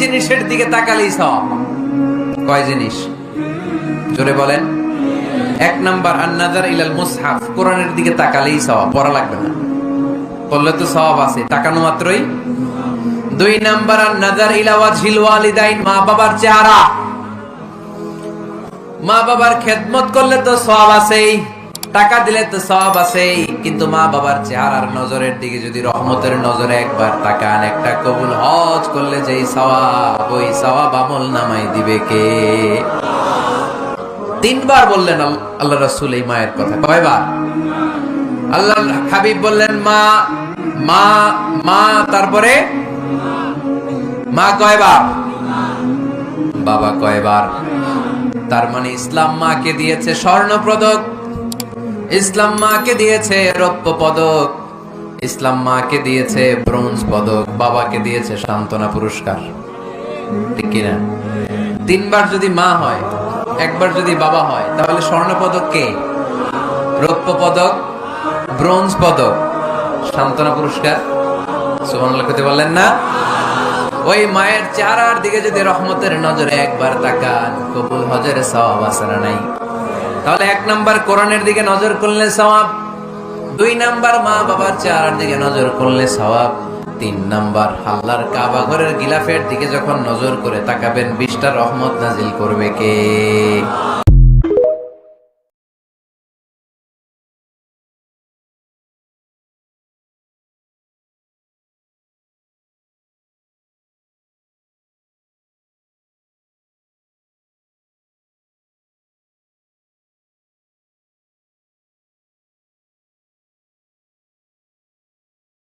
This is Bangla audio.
জিনিসের দিকে তাকালেই সওয়াব। কয় জিনিস? জোরে বলেন। 1 নাম্বার আন-নাযার ইলাল মুসহাফ, কোরআনের দিকে তাকালেই সওয়াব, পড়া লাগবে না, পড়লে তো সওয়াব আছে, তাকানো মাত্রই। 2 নাম্বার আন-নাযার ইলা ওয়াজহিল ওয়ালিদাইন, মা বাবার চেহারা, মা বাবার খেদমত করলে তো সওয়াব আছেই, টাকা দিলে তো সওয়াব আছেই, কিন্তু মা বাবার চেহারার নজরের দিকে যদি রহমতের নজরে একবার তাকান, একটা কবুল হজ করলে যেই সওয়াব, ওই সওয়াব আমল নামাই দিবে কে? 3 বার বললেন আল্লাহ রাসূল এই মায়ের কথা। কয়বার? আল্লাহ হাবিব বললেন মা মা মা, তারপরে মা কয়বার? বাবা কয়বার? তার মানে ইসলাম মাকে দিয়েছে স্বর্ণ পদক, ইসলাম মাকে দিয়েছে রৌপ্য পদক, ইসলাম মাকে দিয়েছে ব্রোঞ্জ পদক, বাবাকে দিয়েছে সান্ত্বনা পুরস্কার। ঠিক কিনা? 3 বার যদি মা হয়, 1 বার যদি বাবা হয়, তাহলে স্বর্ণ পদক কে? রৌপ্য পদক, ব্রোঞ্জ পদক, সান্ত্বনা পুরস্কার। সুবহানাল্লাহ কইতে বললেন না? ওই মায়ের চেহারার দিকে যদি রহমতের নজরে একবার তাকান, কবুল হজের সওয়াব আছে না নাই? তাহলে 1 নাম্বার কোরআনের দিকে নজর করলে সওয়াব, 2 নাম্বার মা বাবার চেহারার দিকে নজর করলে সওয়াব, 3 নাম্বার আল্লাহর কাবা ঘরের গিলাফের দিকে যখন নজর করে তাকাবেন, 20টা রহমত নাজিল করবে কে?